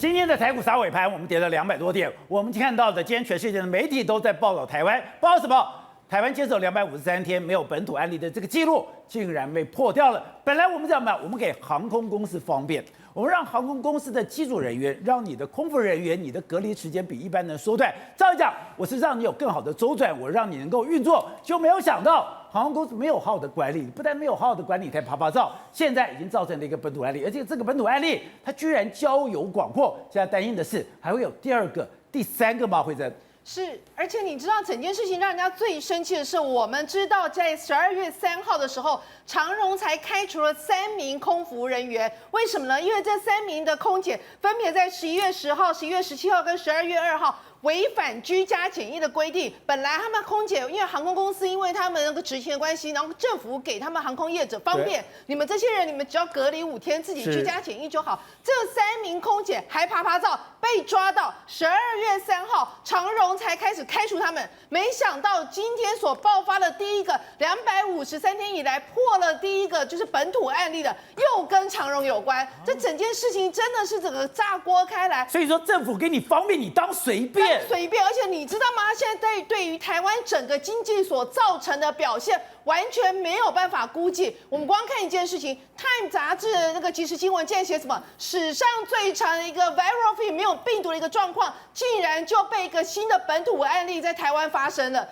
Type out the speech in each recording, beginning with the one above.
今天的台股撒尾盘，我们跌了200多点。我们看到的，今天全世界的媒体都在报道台湾，报道什么？台湾接受253天没有本土案例的这个记录，竟然被破掉了。本来我们讲嘛，我们给航空公司方便，我们让航空公司的机组人员，让你的空服人员，你的隔离时间比一般人缩短。照理讲，我是让你有更好的周转，我让你能够运作，就没有想到航空公司没有好好的管理，不但没有好好的管理，才拍照，现在已经造成了一个本土案例，而且这个本土案例它居然交友广阔。现在担心的是，还会有第2个、第3个吗？慧珍？是，而且你知道整件事情让人家最生气的是，我们知道在12月3号的时候，长荣才开除了3名空服人员，为什么呢？因为这3名的空姐分别在11月10号、11月17号跟12月2号。违反居家检疫的规定，本来他们空姐因为航空公司因为他们那个执勤的关系，然后政府给他们航空业者方便，你们这些人你们只要隔离5天，自己居家检疫就好。这3名空姐还拍照被抓到，12月3号长荣才开始开除他们，没想到今天所爆发的第一个253天以来破了第一个就是本土案例的，又跟长荣有关，这整件事情真的是整个炸锅开来。所以说政府给你方便，你当随便。随便，而且你知道吗？现在对于台湾整个经济所造成的表现，完全没有办法估计。我们光看一件事情，《Time》杂志的那个即时新闻，竟然写什么史上最长的一个 viral fever 没有病毒的一个状况，竟然就被一个新的本土案例在台湾发生了。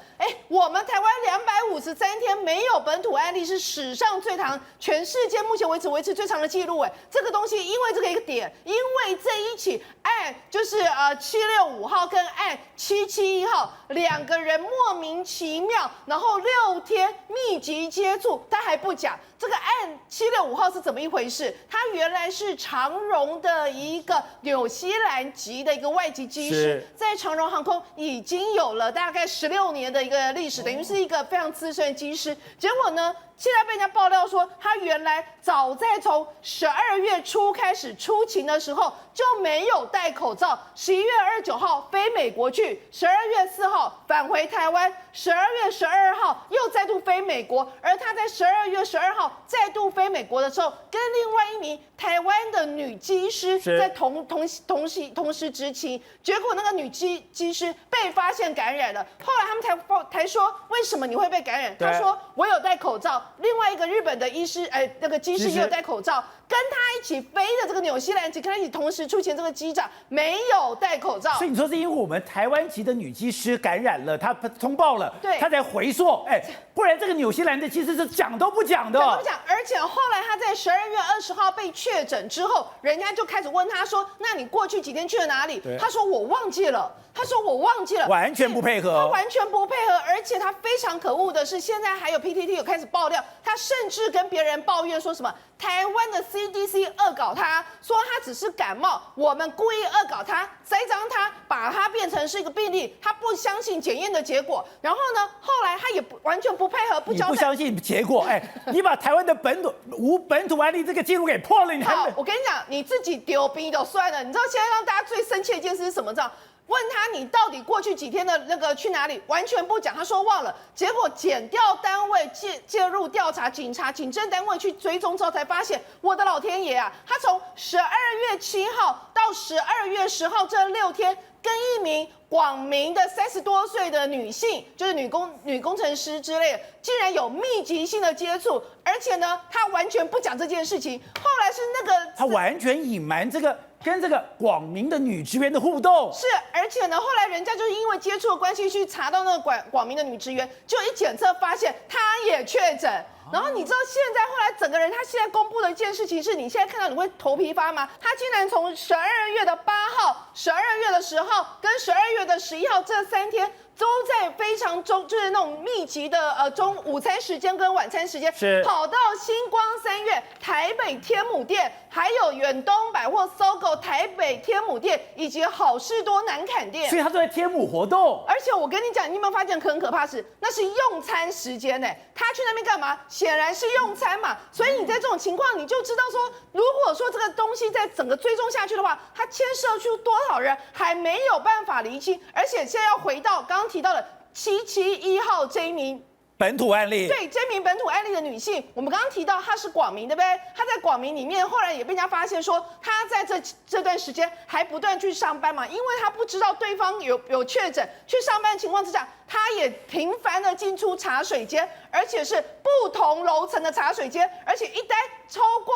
我们台湾253天没有本土案例是史上最长，全世界目前为止维持最长的记录。这个东西因为这个一个点，因为这一起案就是765号跟案771号2个人莫名其妙，然后6天密集接触，他还不讲这个案765号是怎么一回事。他原来是长荣的一个纽西兰籍的一个外籍机师，在长荣航空已经有了大概16年的一个历史，等于是一个非常资深的机师。结果呢，现在被人家爆料说，他原来早在从12月初开始出勤的时候就没有戴口罩，11月29号飞美国去，12月4号返回台湾，12月12号又再度飞美国，而他在12月12号再度飞美国的时候，跟另外一名台湾的女机师在同时执勤，结果那个女机师被发现感染了，后来他们才说为什么你会被感染？他说我有戴口罩。另外一个日本的那个机师也有戴口罩，跟他一起飞的这个纽西兰籍，跟他一起同时出勤这个机长没有戴口罩。所以你说是因为我们台湾籍的女机师感染了，她通报了，对，她才回溯，不然这个纽西兰的机师是讲都不讲的。讲都不讲，而且后来他在12月20号被确诊之后，人家就开始问他说：“那你过去几天去了哪里？”他说：“我忘记了。”他说：“我忘记了。”完全不配合。他完全不配合，而且他非常可恶的是，现在还有 PTT 有开始爆料，他甚至跟别人抱怨说什么台湾的 CDC 恶搞他，说他只是感冒，我们故意恶搞他，栽赃他，把他变成是一个病例，他不相信检验的结果。然后呢，后来他也完全不配合，不交代。你不相信结果，你把台湾的无本土案例这个记录给破了，你还我跟你讲，你自己丢逼都算了，你知道现在让大家最生气的一件事是什么？知道？问他你到底过去几天的那个去哪里，完全不讲，他说忘了。结果检调单位介入调查，警政单位去追踪之后，才发现，我的老天爷啊！他从12月7号到12月10号这6天，跟一名广明的30多岁的女性，就是女工程师之类的，竟然有密集性的接触，而且呢，他完全不讲这件事情。后来是那个他完全隐瞒这个。跟这个广明的女职员的互动是，而且呢，后来人家就是因为接触的关系去查到那个广明的女职员，就一检测发现她也确诊。然后你知道现在后来整个人，他现在公布的一件事情是，你现在看到你会头皮发麻。他竟然从12月的8号、12月的10号跟12月的11号这3天。都在非常就是那种密集的午餐时间跟晚餐时间，跑到星光3月、台北天母店，还有远东百货、SOGO 台北天母店，以及好事多南崁店，所以他都在天母活动。而且我跟你讲，你有没有发现很可怕是，那是用餐时间他去那边干嘛？显然是用餐嘛。所以你在这种情况，你就知道说，如果说这个东西在整个追踪下去的话，它牵涉出多少人还没有办法厘清。而且现在要回到刚刚提到的771号这一名本土案例。对，这名本土案例的女性，我们刚刚提到她是广民，对不对？她在广民里面，后来也被人家发现说，她在这段时间还不断去上班嘛，因为她不知道对方有确诊，去上班的情况之下，她也频繁的进出茶水间，而且是不同楼层的茶水间，而且一待超过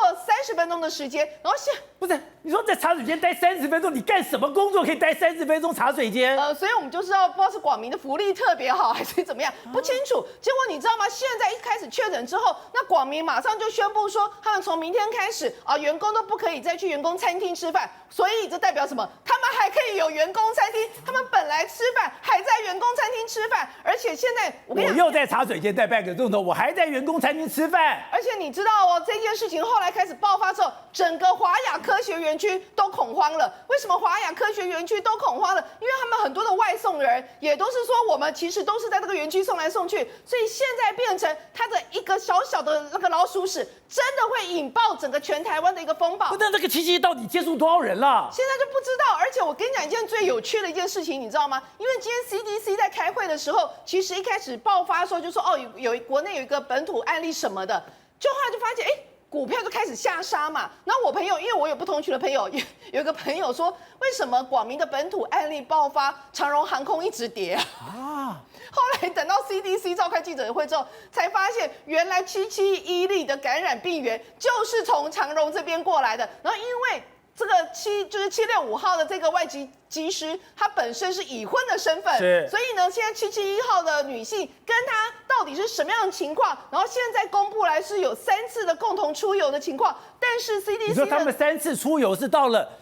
30分钟的时间，然后不是你说在茶水间待30分钟，你干什么工作可以待30分钟茶水间？所以我们就知道，不知道是广民的福利特别好还是怎么样，不清楚。结果你知道吗？现在一开始确诊之后，那广民马上就宣布说，他们从明天开始啊，员工都不可以再去员工餐厅吃饭。所以这代表什么？他们还可以有员工餐厅，他们本来吃饭还在员工餐厅吃饭，而且现在我又在茶水间待半个钟头，我还在员工餐厅吃饭。而且你知道哦，这件事情后来开始爆发之后，整个华亚科学园区都恐慌了。为什么华亚科学园区都恐慌了？因为他们很多的外送人也都是说，我们其实都是在这个园区送来送去，所以现在变成它的一个小小的那个老鼠屎，真的会引爆整个全台湾的一个风暴。那这个777到底接触多少人了？现在就不知道。而且我跟你讲一件最有趣的一件事情，你知道吗？因为今天 CDC 在开会的时候，其实一开始爆发的时候就说哦，国内有一个本土案例什么的，就后来就发现股票就开始下杀嘛。然后我朋友，因为我有不同群的朋友，有一个朋友说，为什么广民的本土案例爆发，长荣航空一直跌啊？后来等到 CDC 召开记者会之后，才发现原来771例的感染病源就是从长荣这边过来的。然后因为这个765号的这个外籍机师，他本身是已婚的身份，所以呢，现在771号的女性跟他到底是什么样的情况？然后现在公布来是有3次的共同出游的情况，但是 CDC 你说他们3次出游是到了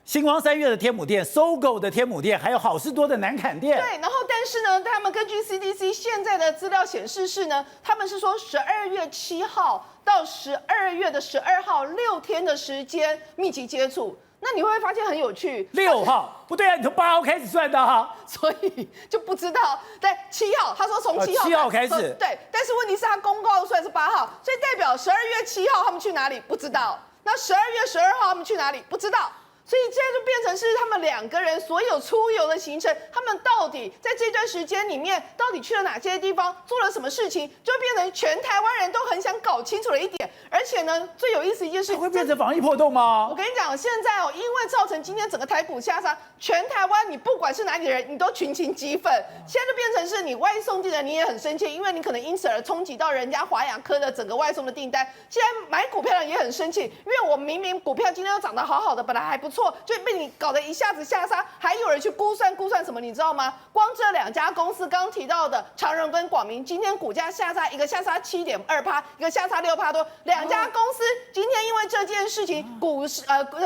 星光三月的天母店、SOGO 的天母店，还有好事多的南崁店。对，然后但是呢，他们根据 CDC 现在的资料显示是呢，他们是说12月7号到12月的12号6天的时间密集接触。那你会不会发现很有趣？6号不对啊，你从8号开始算的哈，所以就不知道。对，7号，他说从7号开始，对，但是问题是他公告出来是8号，所以代表12月7号他们去哪里不知道，那12月12号他们去哪里不知道。所以现在就变成是他们2个人所有出游的行程，他们到底在这段时间里面到底去了哪些地方，做了什么事情，就变成全台湾人都很想搞清楚的一点。而且呢，最有意思一件事，会变成防疫破洞吗？我跟你讲，现在因为造成今天整个台股下杀，全台湾你不管是哪里的人，你都群情激愤。现在就变成是你外送订的你也很生气，因为你可能因此而冲击到人家华亚科的整个外送的订单。现在买股票的人也很生气，因为我明明股票今天都涨得好好的，本来还不错。就被你搞得一下子下杀，还有人去估算什么，你知道吗？光这2家公司刚提到的长荣跟广民，今天股价下杀，一个下杀7.2%，一个下杀6%多。2家公司今天因为这件事情，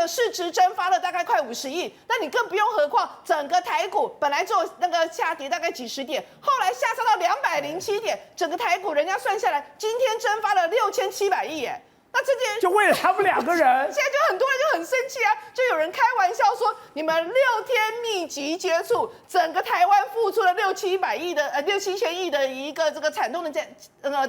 市值蒸发了大概快50亿。那你更不用何况整个台股本来就那个下跌大概几十点，后来下杀到207点，整个台股人家算下来，今天蒸发了6700亿耶。那这件就为了他们2个人，现在就很多人就很生气啊，就有人开玩笑说，你们6天密集接触，整个台湾付出了6、7千亿的一个这个惨痛的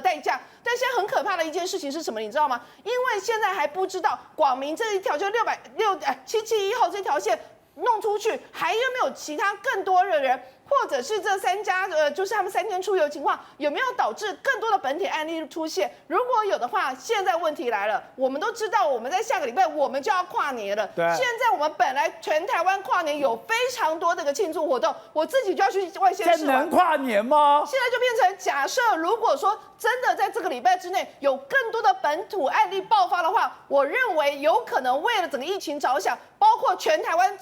代价。但现在很可怕的一件事情是什么？你知道吗？因为现在还不知道广民这一条就771号这条线弄出去，还有没有其他更多的人？或者是这3家就是他们3天出游情况有没有导致更多的本体案例出现？如果有的话，现在问题来了，我们都知道我们在下个礼拜我们就要跨年了。对，现在我们本来全台湾跨年有非常多的庆祝活动，我自己就要去外县市。现在能跨年吗？现在就变成假设，如果说真的在这个礼拜之内有更多的本土案例爆发的话，我认为有可能为了整个疫情着想，包括全台湾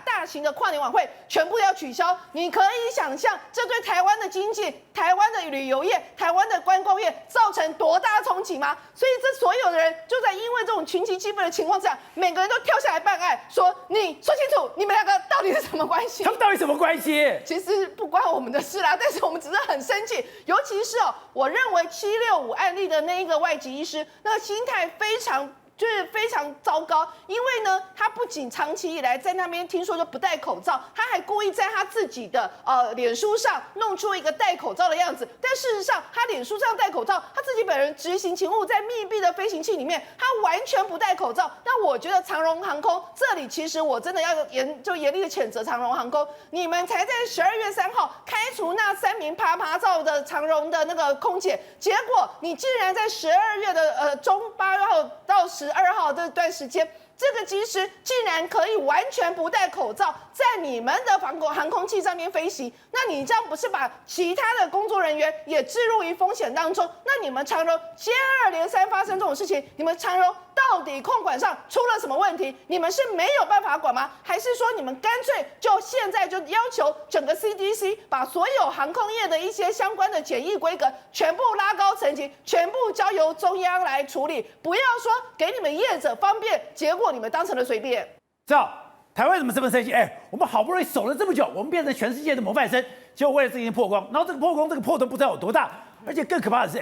大型的跨年晚会全部要取消。你可以想象这对台湾的经济、台湾的旅游业、台湾的观光业造成多大的冲击吗？所以这所有的人就在因为这种群情激愤的情况下，每个人都跳下来办案，说你说清楚，你们2个到底是什么关系？他们到底什么关系？其实不关我们的事啦，但是我们只是很生气，尤其是我认为765案例的那一个外籍医师，那个心态非常就是非常糟糕，因为呢，他不仅长期以来在那边听说就不戴口罩，他还故意在他自己的脸书上弄出一个戴口罩的样子。但事实上，他脸书上戴口罩，他自己本人执行勤务在密闭的飞行器里面，他完全不戴口罩。那我觉得长荣航空这里其实我真的要严厉的谴责长荣航空，你们才在12月3号开除那3名爬照的长荣的那个空姐，结果你竟然在12月的中8号到12号这段时间，这个机师竟然可以完全不戴口罩，在你们的航空器上面飞行，那你这样不是把其他的工作人员也置入于风险当中？那你们长荣接二连三发生这种事情，你们长荣到底控管上出了什么问题？你们是没有办法管吗？还是说你们干脆就现在就要求整个 CDC 把所有航空业的一些相关的检疫规格全部拉高层级，全部交由中央来处理，不要说给你们业者方便，结果你们当成了随便。知道台湾怎么这么生气？我们好不容易守了这么久，我们变成全世界的模范生，结果为了这件破功，然后这个破功，这个破洞不知道有多大，而且更可怕的是，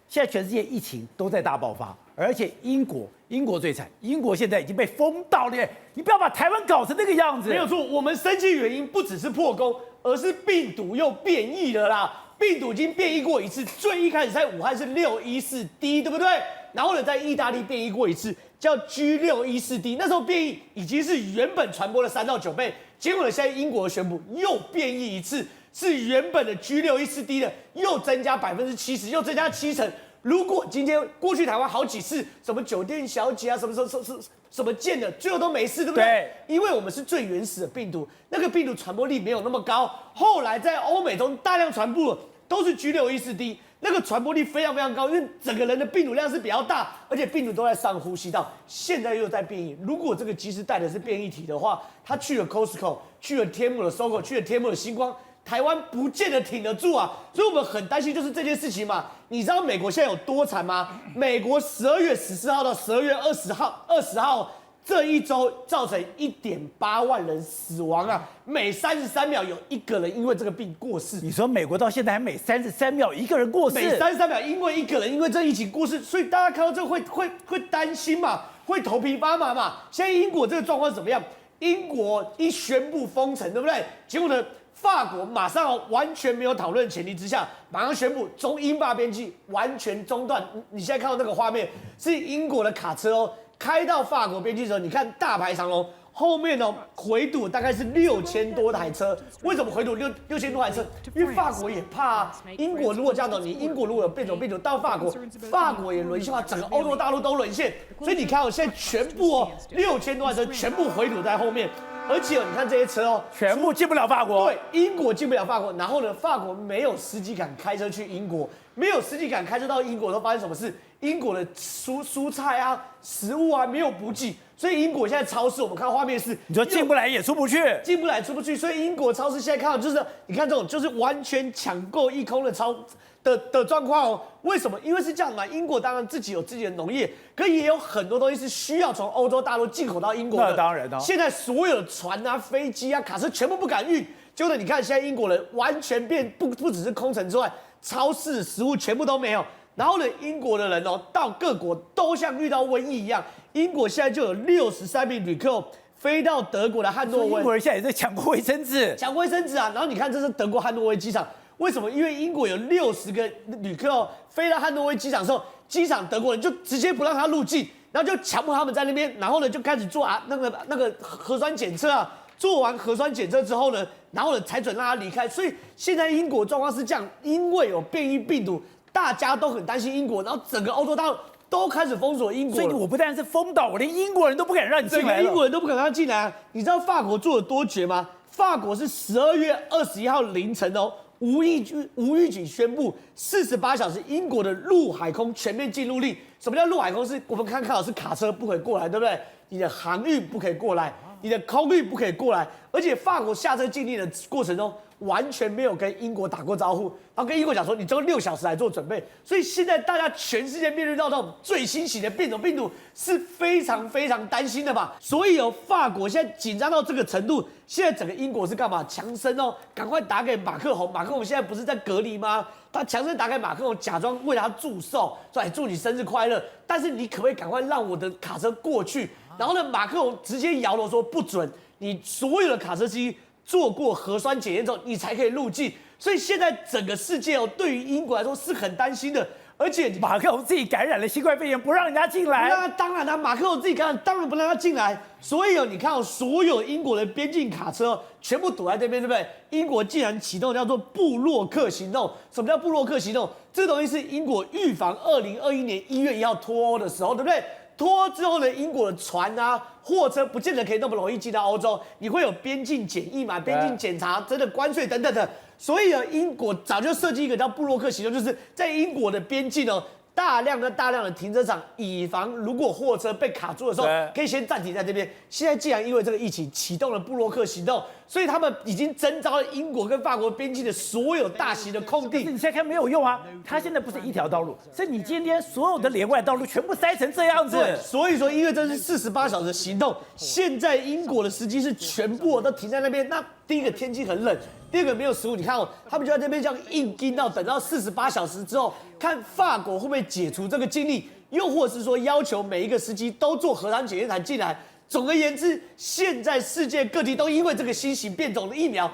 现在全世界疫情都在大爆发，而且英国最惨，英国现在已经被封到了，你不要把台湾搞成那个样子。没有错，我们生气原因不只是破功，而是病毒又变异了啦。病毒已经变异过一次，最一开始在武汉是614D， 对不对？然后呢，在意大利变异过一次，叫 G614D， 那时候变异已经是原本传播的3到9倍，结果呢，现在英国宣布又变异一次，是原本的 G614D 的又增加70%，又增加70%。如果今天过去台湾好几次，什么酒店小姐啊，什么见的，最后都没事，对不对？对，因为我们是最原始的病毒，那个病毒传播力没有那么高，后来在欧美中大量传播都是 G614D， 那个传播力非常非常高，因为整个人的病毒量是比较大，而且病毒都在上呼吸道，现在又在变异。如果这个机师带的是变异体的话，他去了 Costco， 去了天母的 SOGO， 去了天母的星光。台湾不见得挺得住啊，所以我们很担心就是这件事情嘛。你知道美国现在有多惨吗？美国12月14号到12月20号这一周造成1.8万人死亡啊，每33秒有1个人因为这个病过世。你说美国到现在还每33秒1个人过世，每33秒因为1个人因为这疫情过世，所以大家看到这会担心嘛，会头皮发麻嘛。现在英国这个状况怎么样？英国一宣布封城，对不对？结果呢？法国马上完全没有讨论的前提之下，马上宣布中英法边境完全中断。你现在看到那个画面是英国的卡车哦，开到法国边境的时候，你看大排长龙，后面哦回堵大概是6000多台车。为什么回堵6000多台车？因为法国也怕啊。英国如果这样子，你英国如果有变种病毒到法国，法国也沦陷的话，整个欧洲大陆都沦陷。所以你看哦，现在全部哦6000多台车全部回堵在后面。而且你看这些车哦，全部进不了法国。对，英国进不了法国，然后呢，法国没有司机敢开车去英国，没有司机敢开车到英国，都发生什么事？英国的蔬菜啊、食物啊没有补给，所以英国现在超市，我们看画面是，你说进不来也出不去，进不来出不去，所以英国超市现在看到就是，你看这种就是完全抢购一空的的状况哦。为什么？因为是这样嘛，英国当然自己有自己的农业，可也有很多东西是需要从欧洲大陆进口到英国的。那当然哦。现在所有的船啊、飞机啊、卡车全部不敢运，结果你看现在英国人完全变不只是空城之外，超市食物全部都没有。然后呢，英国的人哦，到各国都像遇到瘟疫一样。英国现在就有63名旅客飞到德国的汉诺威，英国人现在也在抢过卫生纸，抢卫生纸啊！然后你看，这是德国汉诺威机场，为什么？因为英国有60个旅客哦，飞到汉诺威机场的时候，机场德国人就直接不让他入境，然后就强迫他们在那边，然后呢就开始做那个核酸检测啊。做完核酸检测之后呢，然后呢才准让他离开。所以现在英国状况是这样，因为有变异病毒。大家都很担心英国，然后整个欧洲大陆都开始封锁英国，所以我不但是封岛，我连英国人都不敢让你进来了。英国人都不敢让他进来啊！你知道法国做了多绝吗？法国是12月21号凌晨哦，无预警宣布48小时英国的陆海空全面禁入令。什么叫陆海空？是我们看到是卡车不可以过来，对不对？你的航运不可以过来。你的空运不可以过来，而且法国下这禁令的过程中，完全没有跟英国打过招呼，然后跟英国讲说，你只有6小时来做准备。所以现在大家全世界面对到这种最新型的变种病毒，是非常非常担心的嘛。所以法国现在紧张到这个程度，现在整个英国是干嘛？强生赶快打给马克宏。马克宏现在不是在隔离吗？他强生打给马克宏，假装为他祝寿，说祝你生日快乐。但是你可不可以赶快让我的卡车过去？然后呢，马克宏直接摇头说不准，你所有的卡车司机做过核酸检验之后，你才可以入境。所以现在整个世界对于英国来说是很担心的。而且马克宏自己感染了新冠肺炎，不让人家进来。那当然马克宏自己感染，当然不让他进来。所以你看所有英国的边境卡车全部堵在这边，对不对？英国竟然启动叫做布洛克行动。什么叫布洛克行动？这个东西是英国预防2021年1月1号脱欧的时候，对不对？脱欧之后呢，英国的船啊、货车不见得可以那么容易进到欧洲，你会有边境检疫嘛、边境检查、真的关税等等的。所以英国早就设计一个叫布洛克行动，就是在英国的边境大量的停车场，以防如果货车被卡住的时候，可以先暂停在这边。现在既然因为这个疫情启动了布洛克行动，所以他们已经征召了英国跟法国边境的所有大型的空地。你现在看没有用啊，它现在不是一条道路，是你今天所有的连外道路全部塞成这样子。所以说，因为这是48小时的行动，现在英国的司机是全部都停在那边。那第一个天气很冷。第二个没有食物，你看他们就在这边这样硬盯到等到48小时之后，看法国会不会解除这个禁令，又或是说要求每一个司机都做核酸检验才进来。总而言之，现在世界各地都因为这个新型变种的疫苗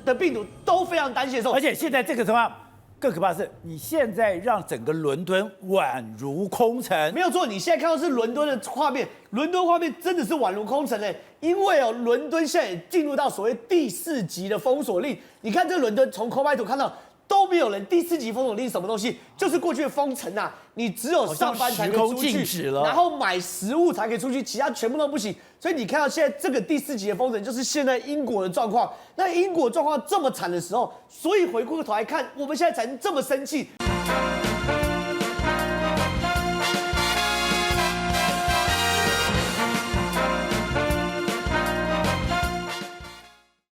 的病毒都非常担心的时候，而且现在这个情况更可怕的是，你现在让整个伦敦宛如空城。没有错，你现在看到是伦敦的画面，伦敦画面真的是宛如空城嘞。因为伦敦现在也进入到所谓第4级的封锁令。你看这伦敦从空拍图看到都没有人。第4级封锁令是什么东西？就是过去的封城啊，你只有上班才可以出去，然后买食物才可以出去，其他全部都不行。所以你看到现在这个第4级的封城，就是现在英国的状况。那英国状况这么惨的时候，所以回过头来看，我们现在才这么生气。